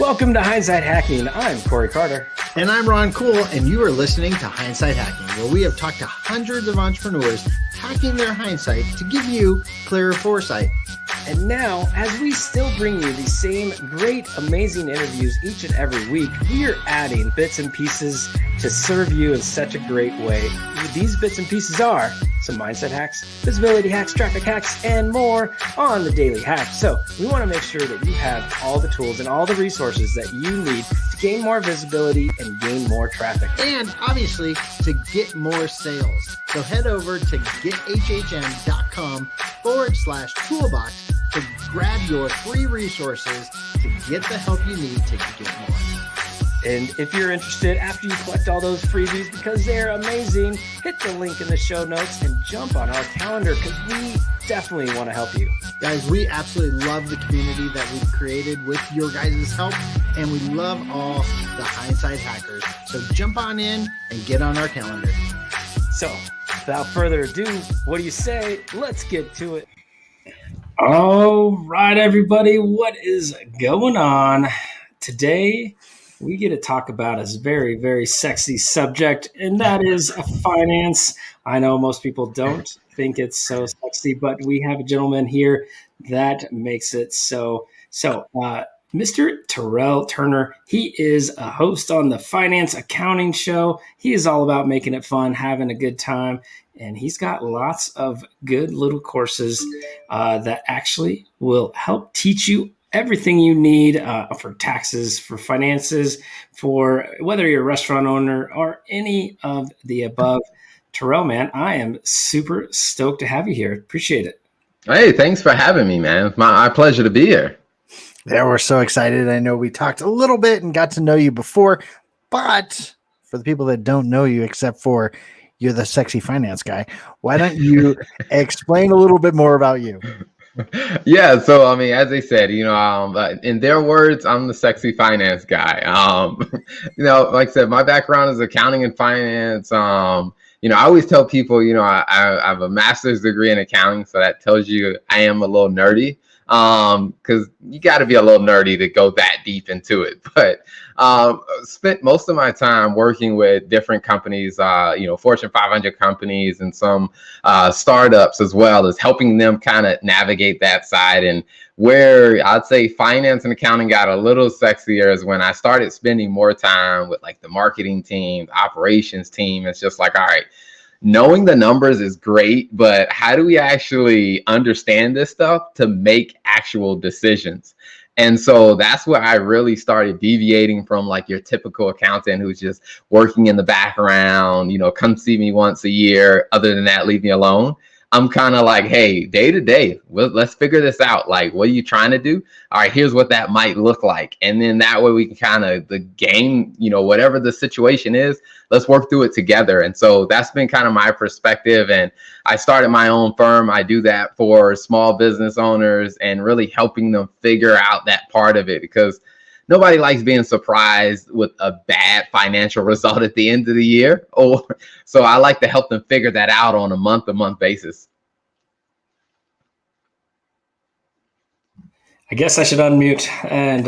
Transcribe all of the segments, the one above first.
Welcome to Hindsight Hacking. I'm Corey Carter. And I'm Ron Cool, and you are listening to Hindsight Hacking, where we have talked to hundreds of entrepreneurs hacking their hindsight to give you clearer foresight. And now, as we still bring you the same great, amazing interviews each and every week, we are adding bits and pieces to serve you in such a great way. These bits and pieces are some mindset hacks, visibility hacks, traffic hacks, and more on the Daily Hack. So we want to make sure that you have all the tools and all the resources that you need to gain more visibility and gain more traffic. And obviously, to get more sales. So head over to gethhm.com/toolbox to grab your free resources to get the help you need to get more. And if you're interested, after you collect all those freebies, because they're amazing, hit the link in the show notes and jump on our calendar because we definitely want to help you. Guys, we absolutely love the community that we've created with your guys' help, and we love all the hindsight hackers. So jump on in and get on our calendar. So without further ado, what do you say? Let's get to it. All right, everybody, what is going on? Today, we get to talk about a very, very sexy subject, and that is finance. I know most people don't think it's so sexy, but we have a gentleman here that makes it so. Mr. Terrell Turner, he is a host on the Finance Accounting Show. He is all about making it fun, having a good time, and he's got lots of good little courses that actually will help teach you everything you need for taxes, for finances, for whether you're a restaurant owner or any of the above. Terrell, man, I am super stoked to have you here. Appreciate it. Hey, thanks for having me, man. It's my pleasure to be here. Yeah, we're so excited. I know we talked a little bit and got to know you before, but for the people that don't know you, except for you're the sexy finance guy, why don't you explain a little bit more about you? Yeah, so I mean, as they said, in their words, I'm the sexy finance guy. Like I said, my background is accounting and finance. I always tell people, I have a master's degree in accounting, so that tells you I am a little nerdy. Because you got to be a little nerdy to go that deep into it. But spent most of my time working with different companies, Fortune 500 companies and some startups, as well as helping them kind of navigate that side. And where I'd say finance and accounting got a little sexier is when I started spending more time with like the marketing team, the operations team. It's just like, all right, knowing the numbers is great, but how do we actually understand this stuff to make actual decisions? And so that's where I really started deviating from like your typical accountant who's just working in the background, come see me once a year. Other than that, leave me alone. I'm kind of like, hey, day to day, let's figure this out. Like, what are you trying to do? All right, here's what that might look like. And then that way we can kind of the game, whatever the situation is, let's work through it together. And so that's been kind of my perspective. And I started my own firm. I do that for small business owners and really helping them figure out that part of it, because nobody likes being surprised with a bad financial result at the end of the year. So I like to help them figure that out on a month-to-month basis. I guess I should unmute and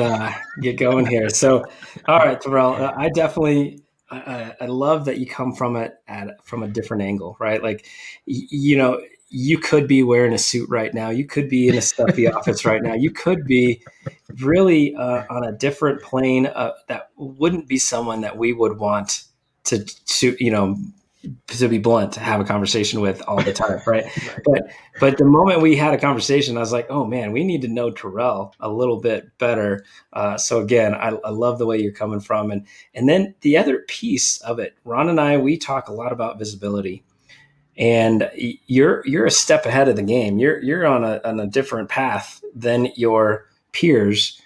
get going here. So, all right, Terrell, I definitely, I love that you come from it from a different angle, right? Like, you could be wearing a suit right now. You could be in a stuffy office right now. You could be really on a different plane that wouldn't be someone that we would want to be blunt, to have a conversation with all the time, right? But the moment we had a conversation, I was like, oh man, we need to know Terrell a little bit better. So again, I love the way you're coming from. And then the other piece of it, Ron and I, we talk a lot about visibility. And you're a step ahead of the game. You're on a different path than your peers,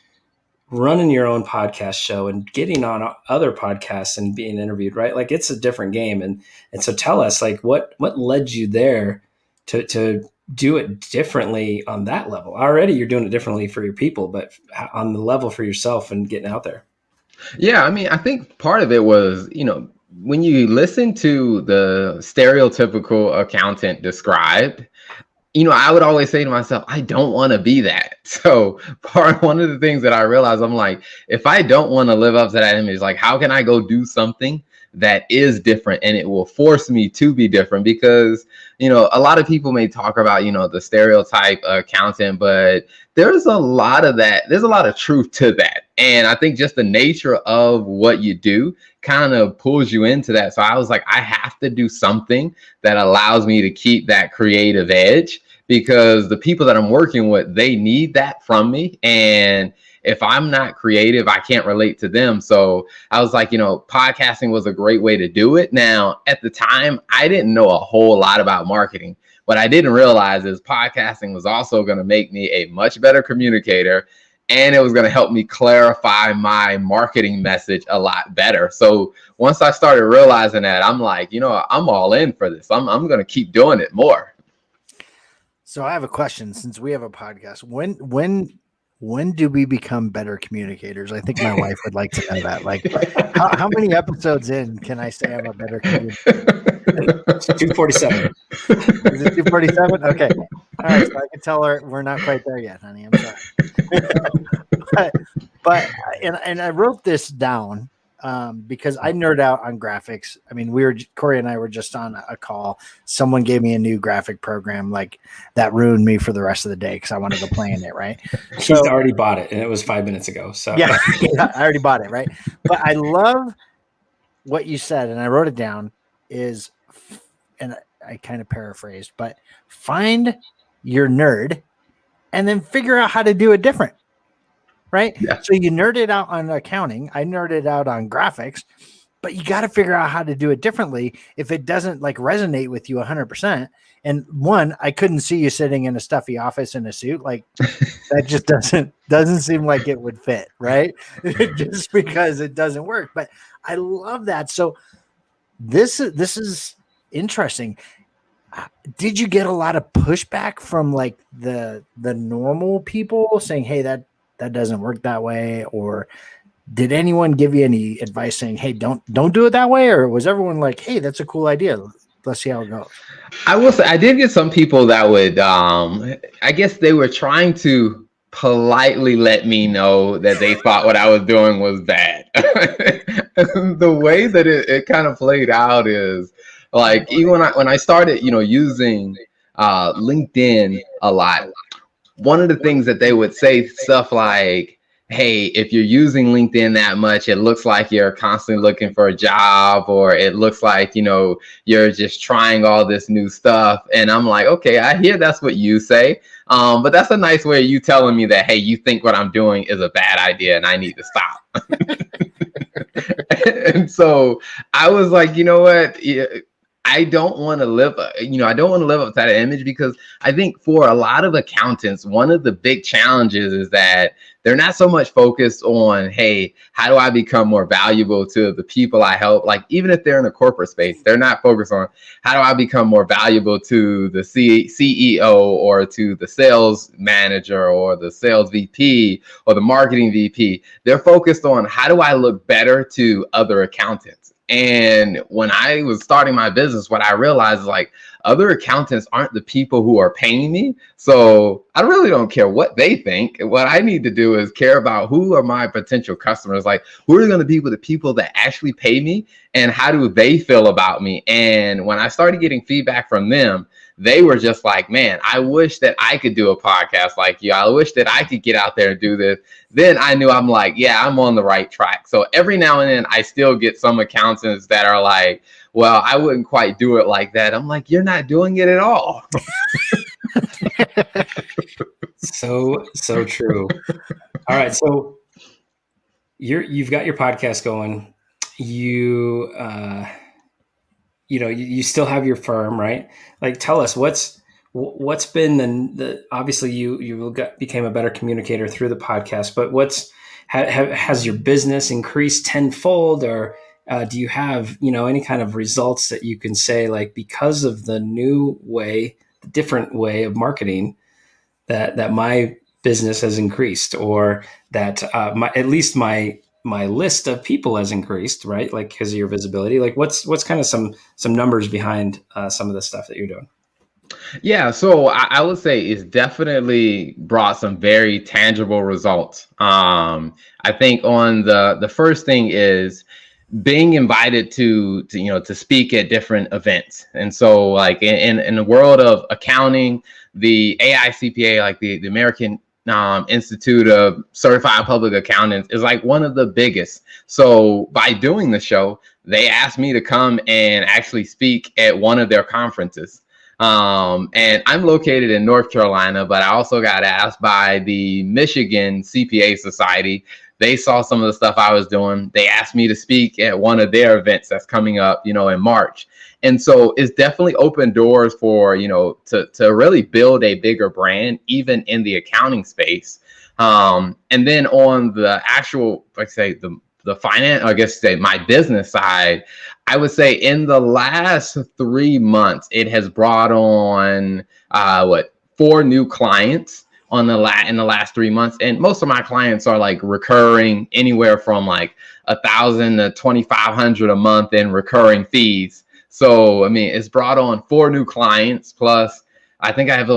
running your own podcast show and getting on other podcasts and being interviewed, right? Like, it's a different game. And so tell us, like, what led you there to do it differently on that level? Already you're doing it differently for your people, but on the level for yourself and getting out there. Yeah, I mean, I think part of it was, when you listen to the stereotypical accountant described, I would always say to myself, I don't want to be that. So one of the things that I realized, I'm like, if I don't want to live up to that image, like, how can I go do something that is different and it will force me to be different? Because, a lot of people may talk about, the stereotype accountant, but there's a lot of that. There's a lot of truth to that. And I think just the nature of what you do kind of pulls you into that. So I was like, I have to do something that allows me to keep that creative edge, because the people that I'm working with, they need that from me. And if I'm not creative, I can't relate to them. So I was like, podcasting was a great way to do it. Now, at the time, I didn't know a whole lot about marketing. What I didn't realize is podcasting was also going to make me a much better communicator, and it was going to help me clarify my marketing message a lot better. So once I started realizing that, I'm like, I'm all in for this. I'm going to keep doing it more. So I have a question. Since we have a podcast, when do we become better communicators? I think my wife would like to know that. Like, how many episodes in can I say I'm a better communicator? 247. Is it 247? Okay. All right. So I can tell her we're not quite there yet, honey. I'm sorry. but I wrote this down because I nerd out on graphics. I mean, Corey and I were just on a call. Someone gave me a new graphic program like that ruined me for the rest of the day because I wanted to play in it, right? She's already bought it, and it was 5 minutes ago. So yeah, I already bought it, right? But I love what you said, and I wrote it down, and I kind of paraphrased, but find your nerd and then figure out how to do it different. Right. Yeah. So you nerded out on accounting. I nerded out on graphics, but you got to figure out how to do it differently if it doesn't like resonate with you 100%. And one, I couldn't see you sitting in a stuffy office in a suit. Like that just doesn't seem like it would fit. Right. Just because it doesn't work. But I love that. So this is interesting. Did you get a lot of pushback from like the normal people saying, hey, that doesn't work that way? Or did anyone give you any advice saying, hey, don't do it that way? Or was everyone like, hey, that's a cool idea, let's see how it goes? I will say I did get some people that would I guess they were trying to politely let me know that they thought what I was doing was bad. The way that it kind of played out is like, even when I started using LinkedIn a lot, one of the things that they would say stuff like, hey, if you're using LinkedIn that much, it looks like you're constantly looking for a job, or it looks like, you're just trying all this new stuff. And I'm like, okay, I hear that's what you say. But that's a nice way of you telling me that, hey, you think what I'm doing is a bad idea and I need to stop. And so I was like, you know what? I don't want to live, up to that image, because I think for a lot of accountants, one of the big challenges is that they're not so much focused on, hey, how do I become more valuable to the people I help? Like, even if they're in a corporate space, they're not focused on how do I become more valuable to the CEO or to the sales manager or the sales VP or the marketing VP. They're focused on how do I look better to other accountants. And when I was starting my business, what I realized is like, other accountants aren't the people who are paying me. So I really don't care what they think. What I need to do is care about who are my potential customers. Like, who are going to be the people that actually pay me, and how do they feel about me? And when I started getting feedback from them, they were just like, man, I wish that I could do a podcast like you. I wish that I could get out there and do this. Then I knew, I'm like, yeah, I'm on the right track. So every now and then I still get some accountants that are like, well, I wouldn't quite do it like that. I'm like, you're not doing it at all. So true. All right. So you've got your podcast going. You still have your firm, right? Like, tell us what's been the obviously you became a better communicator through the podcast, but has your business increased tenfold, or do you have any kind of results that you can say, like, because of the different way of marketing, that my business has increased, or that at least my list of people has increased, right? Like, because of your visibility. Like, what's kind of some numbers behind some of the stuff that you're doing? Yeah, so I would say it's definitely brought some very tangible results. I think on the first thing is being invited to to speak at different events. And so like in the world of accounting, the AICPA, like the American Institute of Certified Public Accountants, is like one of the biggest. So by doing the show, they asked me to come and actually speak at one of their conferences. And I'm located in North Carolina, but I also got asked by the Michigan CPA Society. They saw some of the stuff I was doing. They asked me to speak at one of their events that's coming up, in March. And so it's definitely opened doors for, to really build a bigger brand, even in the accounting space. And then on the actual, like say, the finance, I guess say my business side, I would say in the last 3 months, it has brought on 4 new clients in the last 3 months, and most of my clients are like recurring, anywhere from like 1,000 to 2,500 a month in recurring fees. So I mean, it's brought on 4 new clients plus. I think I have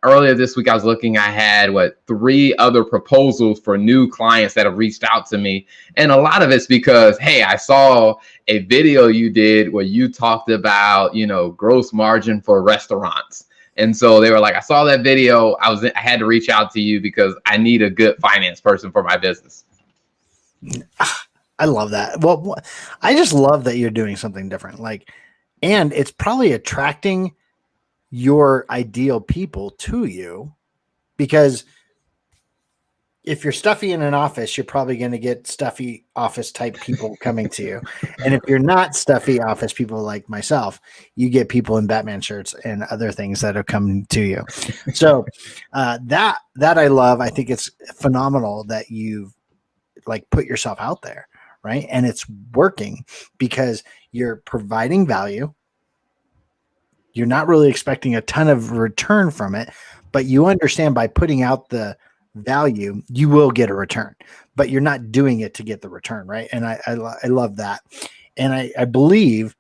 earlier this week I was looking. I had 3 other proposals for new clients that have reached out to me, and a lot of it's because, hey, I saw a video you did where you talked about gross margin for restaurants. And so they were like, I saw that video. I had to reach out to you because I need a good finance person for my business. I love that. Well, I just love that you're doing something different. And it's probably attracting your ideal people to you, because if you're stuffy in an office, you're probably going to get stuffy office type people coming to you. And if you're not stuffy office people like myself, you get people in Batman shirts and other things that are coming to you. So that I love. I think it's phenomenal that you've put yourself out there, right? And it's working because you're providing value. You're not really expecting a ton of return from it, but you understand by putting out the value, you will get a return, but you're not doing it to get the return, right? And I love that. And I believe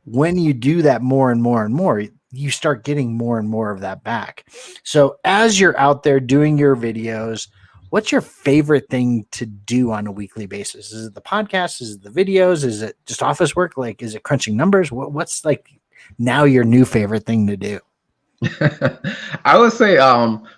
when you do that more and more and more, you start getting more and more of that back. So as you're out there doing your videos, what's your favorite thing to do on a weekly basis? Is it the podcast? Is it the videos? Is it just office work? Is it crunching numbers? What's now your new favorite thing to do? I would say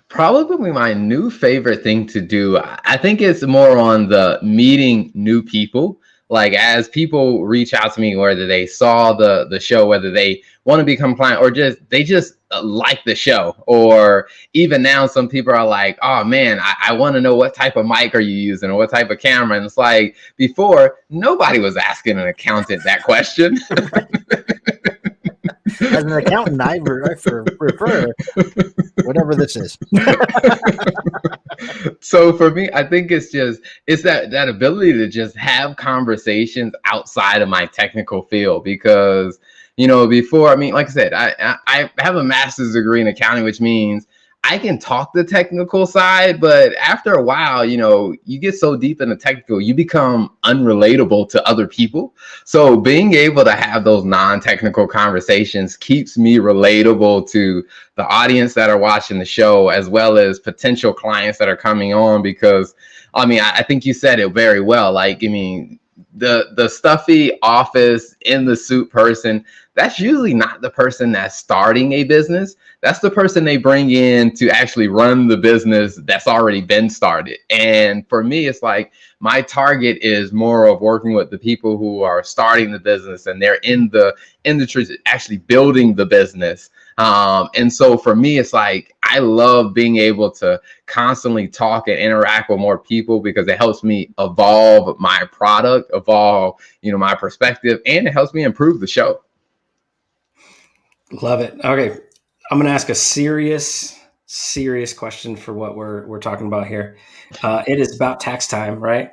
probably my new favorite thing to do, I think it's more on the meeting new people. Like as people reach out to me, whether they saw the show, whether they want to become a client or they just like the show, or even now some people are like, oh man, I want to know what type of mic are you using or what type of camera. And it's like before, nobody was asking an accountant that question. As an accountant, I prefer whatever this is. So for me, I think it's that ability to just have conversations outside of my technical field, because before, I mean, like I said, I have a master's degree in accounting, which means I can talk the technical side, but after a while, you get so deep in the technical, you become unrelatable to other people. So being able to have those non-technical conversations keeps me relatable to the audience that are watching the show, as well as potential clients that are coming on. Because, I mean, I think you said it very well. The stuffy office in the suit person, that's usually not the person that's starting a business. That's the person they bring in to actually run the business that's already been started. And for me, it's like my target is more of working with the people who are starting the business and they're in the industry actually building the business. And so for me, it's like I love being able to constantly talk and interact with more people, because it helps me evolve my product, evolve, my perspective, and it helps me improve the show. Love it. Okay. I'm going to ask a serious question for what we're talking about here. It is about tax time, right?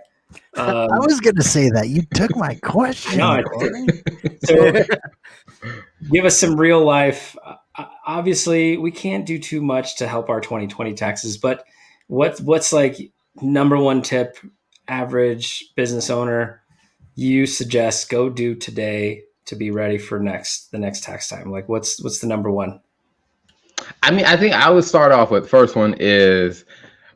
I was going to say that. You took my question. No, so give us some real life. Obviously, we can't do too much to help our 2020 taxes, but what's number one tip average business owner you suggest go do today to be ready for the next tax time? Like what's the number one? I mean, I think I would start off with first one is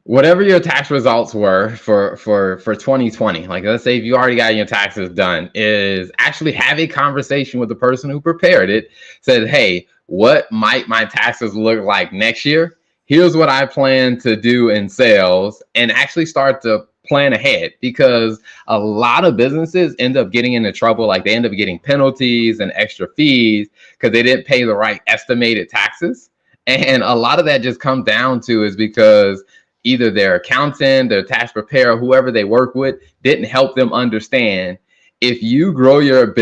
whatever your tax results were for 2020. Like let's say if you already got your taxes done, is actually have a conversation with the person who prepared it. Said, hey, what might my taxes look like next year? Here's what I plan to do in sales, and actually start to plan ahead, because a lot of businesses end up getting into trouble. Like they end up getting penalties and extra fees because they didn't pay the right estimated taxes. And a lot of that just comes down to is because either their accountant, their tax preparer, whoever they work with, didn't help them understand if you grow your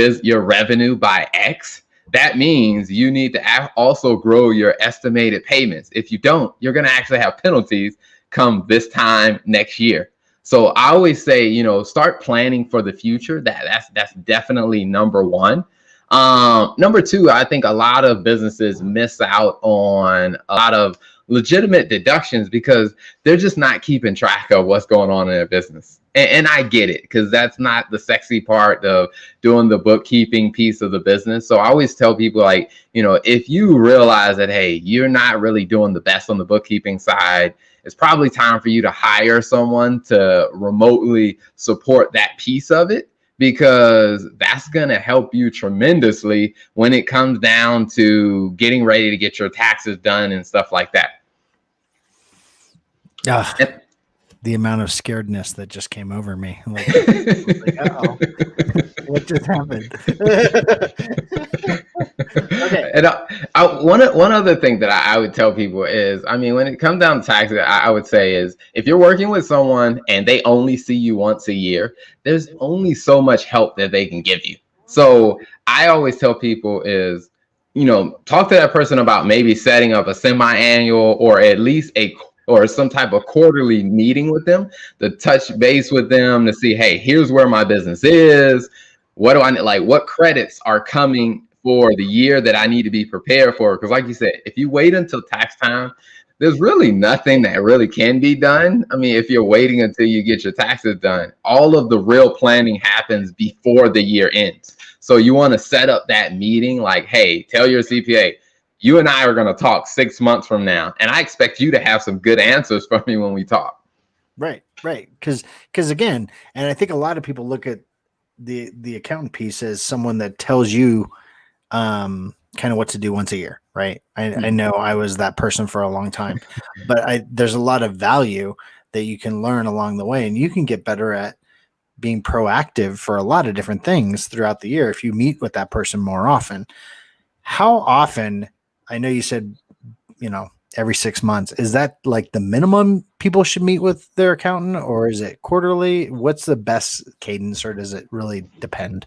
revenue by X, that means you need to also grow your estimated payments. If you don't, you're going to actually have penalties come this time next year. So I always say, you know, start planning for the future. That's definitely number one. Number two, I think a lot of businesses miss out on a lot of legitimate deductions because they're just not keeping track of what's going on in their business. And I get it, because that's not the sexy part of doing the bookkeeping piece of the business. So I always tell people, like, you know, if you realize that, hey, you're not really doing the best on the bookkeeping side, it's probably time for you to hire someone to remotely support that piece of it, because that's going to help you tremendously when it comes down to getting ready to get your taxes done and stuff like that. The amount of scaredness that just came over me. Like uh-oh, what just happened? Okay. And one other thing that I would tell people is, I mean, when it comes down to taxes, I would say is, if you're working with someone and they only see you once a year, there's only so much help that they can give you. So I always tell people is, you know, talk to that person about maybe setting up a semi-annual or at least or some type of quarterly meeting with them to touch base with them to see, hey, here's where my business is. What do I need? Like, what credits are coming for the year that I need to be prepared for? Because like you said, if you wait until tax time, there's really nothing that really can be done. I mean, if you're waiting until you get your taxes done, all of the real planning happens before the year ends. So you want to set up that meeting like, hey, tell your CPA, you and I are going to talk 6 months from now, and I expect you to have some good answers for me when we talk. Right. Because again, and I think a lot of people look at the accountant piece as someone that tells you kind of what to do once a year, right? I know I was that person for a long time, but there's a lot of value that you can learn along the way, and you can get better at being proactive for a lot of different things throughout the year if you meet with that person more often. How often? I know you said, you know, every 6 months. Is that like the minimum people should meet with their accountant, or is it quarterly? What's the best cadence, or does it really depend?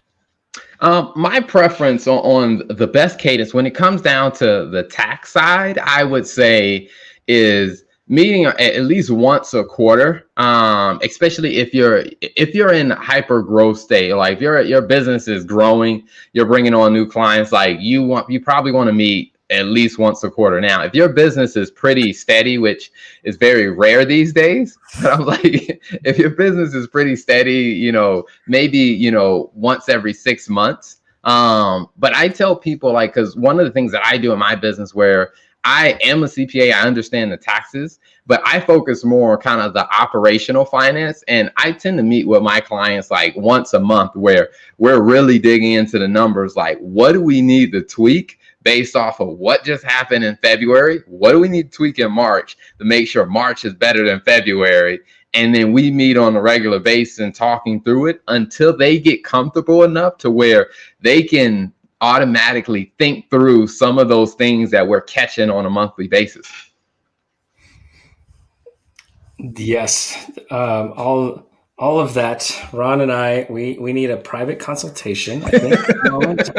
My preference on the best cadence when it comes down to the tax side, I would say, is meeting at least once a quarter, especially if you're in hyper growth state, like if your business is growing, you're bringing on new clients, like you probably want to meet at least once a quarter. Now, if your business is pretty steady, which is very rare these days, but I'm like, if your business is pretty steady, you know, maybe, you know, once every 6 months. But I tell people, like, because one of the things that I do in my business, where I am a CPA, I understand the taxes, but I focus more on kind of the operational finance. And I tend to meet with my clients like once a month, where we're really digging into the numbers, like, what do we need to tweak based off of what just happened in February? What do we need to tweak in March to make sure March is better than February? And then we meet on a regular basis and talking through it until they get comfortable enough to where they can automatically think through some of those things that we're catching on a monthly basis. Yes. All of that, Ron and I, we need a private consultation, I think, at the moment.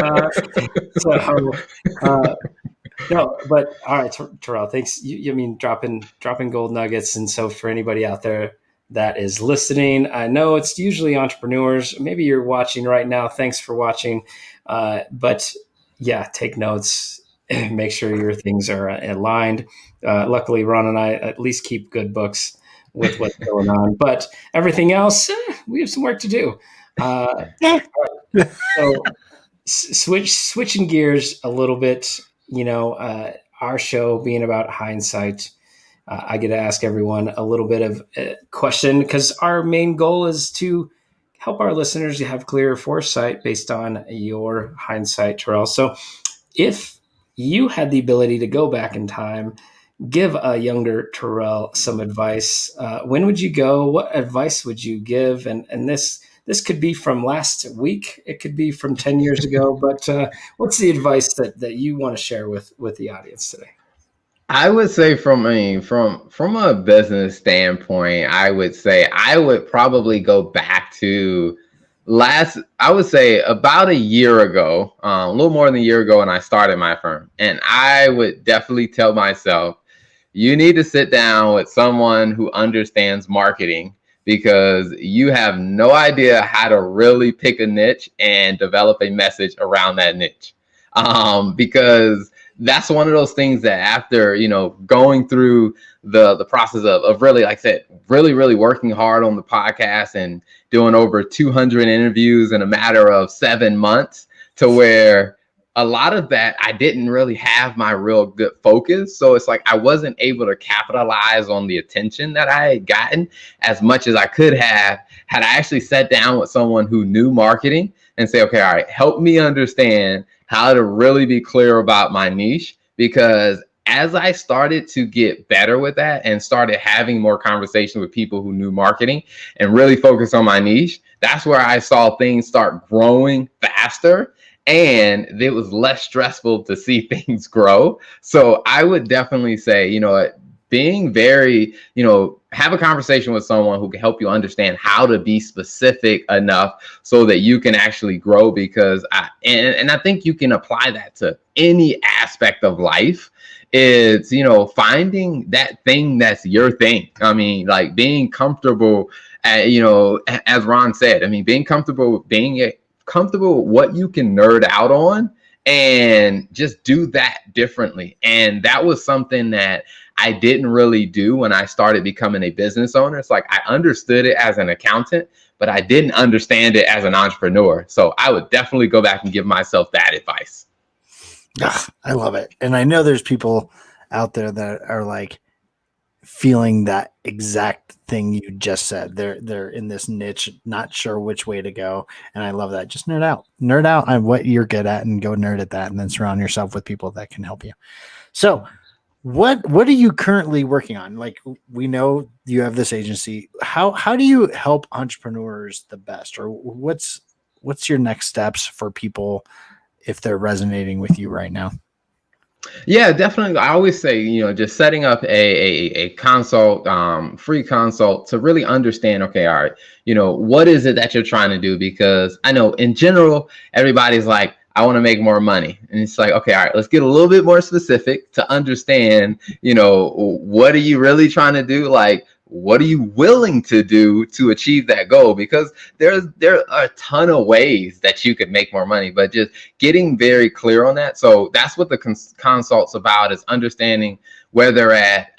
No, but all right, Terrell, thanks. You mean dropping gold nuggets. And so for anybody out there that is listening, I know it's usually entrepreneurs. Maybe you're watching right now. Thanks for watching. But yeah, take notes, make sure your things are aligned. Luckily, Ron and I at least keep good books with what's going on, but everything else, we have some work to do. So switching gears a little bit, our show being about hindsight, I get to ask everyone a little bit of a question because our main goal is to help our listeners have clearer foresight based on your hindsight, Terrell. So if you had the ability to go back in time, give a younger Terrell some advice, when would you go? What advice would you give? And this could be from last week. It could be from 10 years ago. But what's the advice that you want to share with the audience today? I would say from a business standpoint, I would say I would probably go back to I would say about a year ago, a little more than a year ago when I started my firm. And I would definitely tell myself, you need to sit down with someone who understands marketing because you have no idea how to really pick a niche and develop a message around that niche. Because that's one of those things that after, going through the process of really, like I said, really working hard on the podcast and doing over 200 interviews in a matter of 7 months, to where a lot of that, I didn't really have my real good focus. So it's like I wasn't able to capitalize on the attention that I had gotten as much as I could have had I actually sat down with someone who knew marketing and say, okay, all right, help me understand how to really be clear about my niche. Because as I started to get better with that and started having more conversations with people who knew marketing and really focus on my niche, that's where I saw things start growing faster. And it was less stressful to see things grow. So I would definitely say, being very, have a conversation with someone who can help you understand how to be specific enough so that you can actually grow. Because I think you can apply that to any aspect of life. It's, finding that thing that's your thing. I mean, like being comfortable, as Ron said, being comfortable with what you can nerd out on and just do that differently. And that was something that I didn't really do when I started becoming a business owner. It's like I understood it as an accountant, but I didn't understand it as an entrepreneur. So I would definitely go back and give myself that advice. I love it. And I know there's people out there that are like feeling that exact thing you just said. They're in this niche, not sure which way to go. And I love that. Just nerd out on what you're good at and go nerd at that, and then surround yourself with people that can help you. So what are you currently working on? Like, we know you have this agency. How do you help entrepreneurs the best, or what's your next steps for people if they're resonating with you right now? Yeah, definitely. I always say, just setting up a consult, free consult to really understand, okay, all right, what is it that you're trying to do? Because I know in general, everybody's like, I want to make more money. And it's like, okay, all right, let's get a little bit more specific to understand, what are you really trying to do? Like, what are you willing to do to achieve that goal? Because there are a ton of ways that you could make more money, but just getting very clear on that. So that's what the consult's about, is understanding where they're at.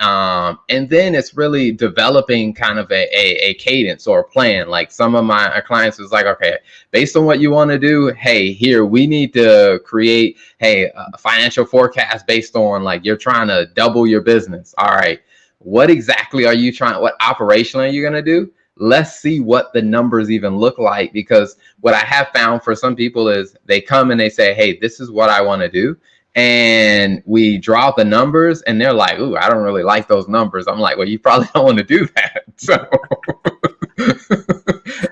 And then it's really developing kind of a cadence or a plan. Like some of my clients was like, okay, based on what you want to do, hey, here, we need to create, a financial forecast based on, like, you're trying to double your business. All right. What exactly are you what operation are you going to do? Let's see what the numbers even look like. Because what I have found for some people is they come and they say, hey, this is what I want to do. And we draw the numbers and they're like, ooh, I don't really like those numbers. I'm like, well, you probably don't want to do that. So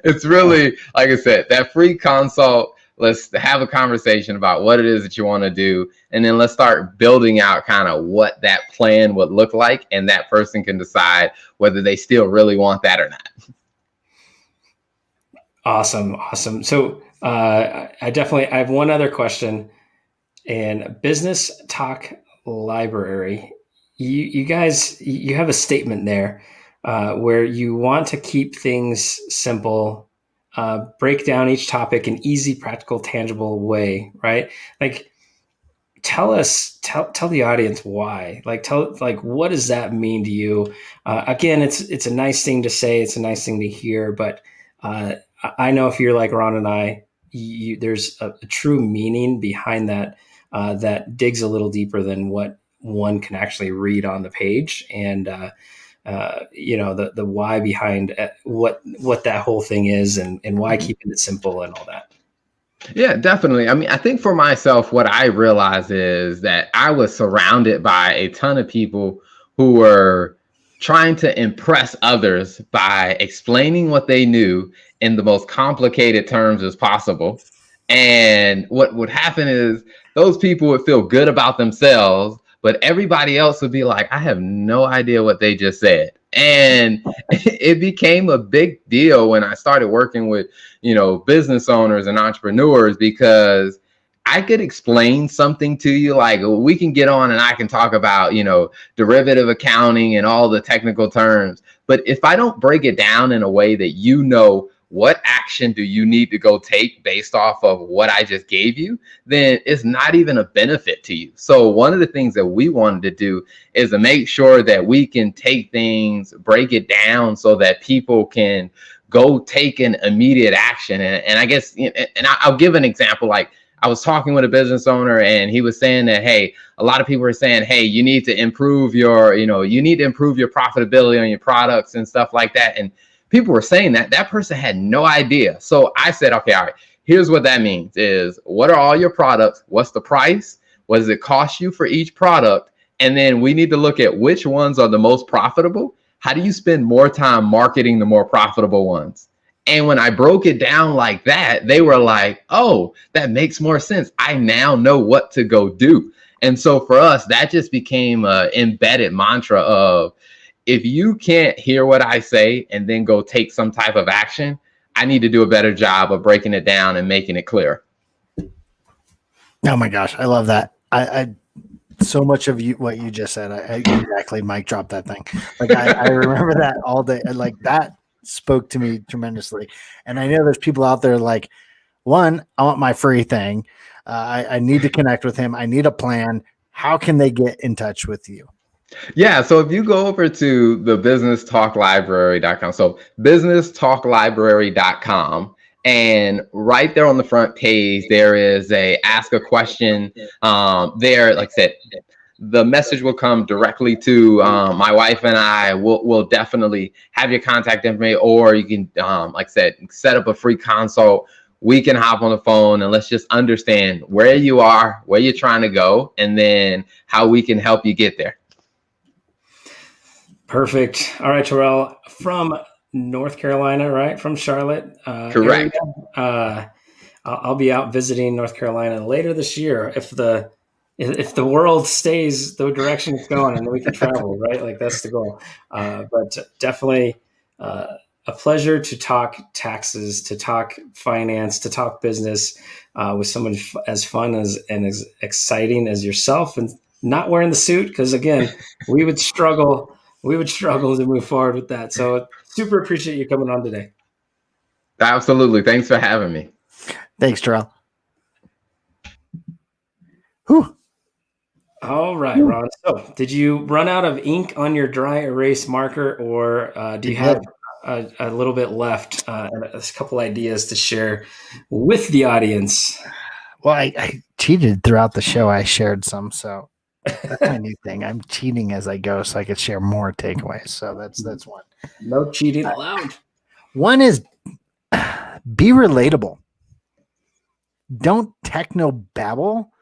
it's really, like I said, that free consult. Let's have a conversation about what it is that you want to do. And then let's start building out kind of what that plan would look like. And that person can decide whether they still really want that or not. Awesome. So I have one other question. And Business Talk Library, you guys, you have a statement there where you want to keep things simple, break down each topic in easy, practical, tangible way, right? Like, tell the audience why. Like, what does that mean to you? Again, it's a nice thing to say, it's a nice thing to hear, but I know if you're like Ron and I, there's a true meaning behind that that digs a little deeper than what one can actually read on the page, and the why behind what that whole thing is, and why keeping it simple and all that. Yeah, definitely. I mean, I think for myself, what I realized is that I was surrounded by a ton of people who were trying to impress others by explaining what they knew in the most complicated terms as possible. And what would happen is those people would feel good about themselves, but everybody else would be like, I have no idea what they just said. And it became a big deal when I started working with, business owners and entrepreneurs, because I could explain something to you. Like, we can get on and I can talk about, derivative accounting and all the technical terms. But if I don't break it down in a way that what action do you need to go take based off of what I just gave you, then it's not even a benefit to you. So one of the things that we wanted to do is to make sure that we can take things, break it down so that people can go take an immediate action. And I guess, and I'll give an example. Like, I was talking with a business owner, and he was saying that, hey, a lot of people are saying, hey, you need to improve your profitability on your products and stuff like that. And people were saying that person had no idea. So I said, okay, all right, here's what that means is, what are all your products? What's the price? What does it cost you for each product? And then we need to look at which ones are the most profitable. How do you spend more time marketing the more profitable ones? And when I broke it down like that, they were like, oh, that makes more sense. I now know what to go do. And so for us, that just became an embedded mantra of, if you can't hear what I say and then go take some type of action, I need to do a better job of breaking it down and making it clear. Oh my gosh, I love that. I so much of what you just said. I exactly mic drop that thing. Like I remember that all day. Like, that spoke to me tremendously. And I know there's people out there like, one, I want my free thing. I need to connect with him. I need a plan. How can they get in touch with you? Yeah, so if you go over to the businesstalklibrary.com, so businesstalklibrary.com, and right there on the front page, there is a ask a question. There, like I said, the message will come directly to my wife, and I will definitely have your contact information, or you can, like I said, set up a free consult. We can hop on the phone and let's just understand where you are, where you're trying to go, and then how we can help you get there. Perfect. All right, Terrell, from North Carolina, right? From Charlotte. Correct. I'll be out visiting North Carolina later this year if the world stays the direction it's going, and then we can travel, right? Like, that's the goal. But definitely a pleasure to talk taxes, to talk finance, to talk business with someone as fun and as exciting as yourself, and not wearing the suit, because again, we would struggle to move forward with that. So super appreciate you coming on today. Absolutely. Thanks for having me. Thanks, Terrell. Whew. All right, Ron. So did you run out of ink on your dry erase marker, or do you have a little bit left, a couple ideas to share with the audience? Well, I cheated throughout the show. I shared some, so that's my new thing. I'm cheating as I go so I could share more takeaways. So that's one. No cheating allowed. One is be relatable. Don't techno babble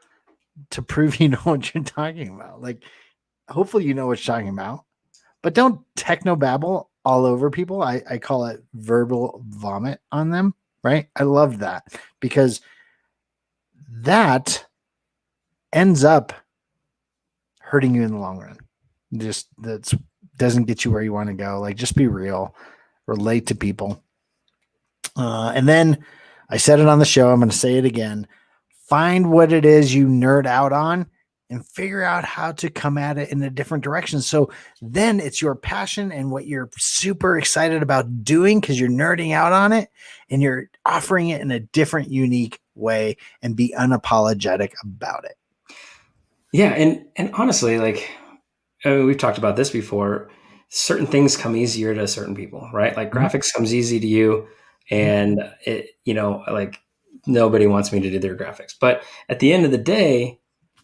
to prove you know what you're talking about. Like, hopefully you know what you're talking about, but don't techno babble all over people. I call it verbal vomit on them, right? I love that, because that ends up hurting you in the long run. Just that doesn't get you where you want to go. Like, just be real, relate to people. And then I said it on the show, I'm going to say it again. Find what it is you nerd out on and figure out how to come at it in a different direction. So then it's your passion and what you're super excited about doing, because you're nerding out on it and you're offering it in a different, unique way, and be unapologetic about it. Yeah. And honestly, like, I mean, we've talked about this before. Certain things come easier to certain people, right? Like, graphics comes easy to you, and it, like, nobody wants me to do their graphics. But at the end of the day,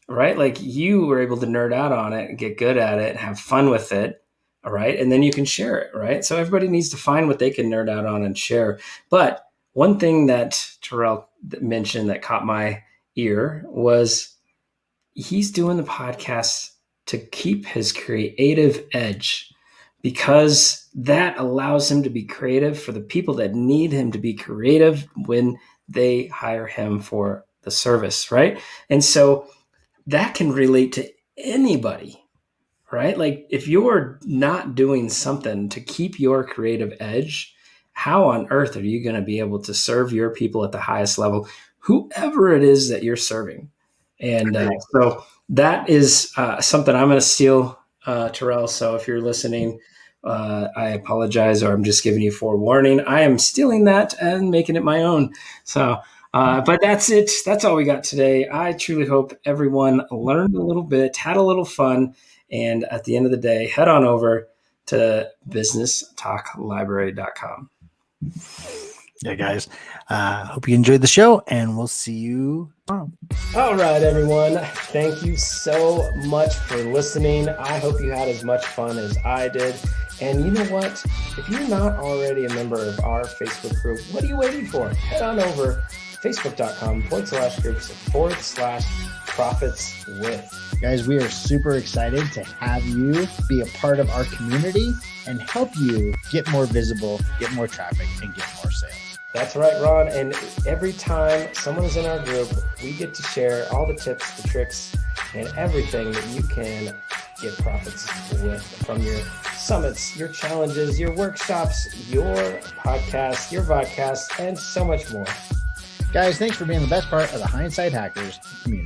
right, like you were able to nerd out on it and get good at it, have fun with it. All right. And then you can share it. Right. So everybody needs to find what they can nerd out on and share. But one thing that Terrell mentioned that caught my ear was he's doing the podcast to keep his creative edge, because that allows him to be creative for the people that need him to be creative when they hire him for the service. Right. And so that can relate to anybody, right? Like if you're not doing something to keep your creative edge, how on earth are you going to be able to serve your people at the highest level, whoever it is that you're serving? And so that is something I'm going to steal, Terrell. So if you're listening, I apologize, or I'm just giving you forewarning. I am stealing that and making it my own. So, but that's it. That's all we got today. I truly hope everyone learned a little bit, had a little fun. And at the end of the day, head on over to businesstalklibrary.com. Yeah, guys. Hope you enjoyed the show, and we'll see you tomorrow. All right, everyone. Thank you so much for listening. I hope you had as much fun as I did. And you know what? If you're not already a member of our Facebook group, what are you waiting for? Head on over facebook.com/groups/profits with. Guys, we are super excited to have you be a part of our community and help you get more visible, get more traffic, and get more sales. That's right, Ron. And every time someone is in our group, we get to share all the tips, the tricks, and everything that you can get profits with from your summits, your challenges, your workshops, your podcasts, your vodcasts, and so much more. Guys, thanks for being the best part of the Hindsight Hackers community.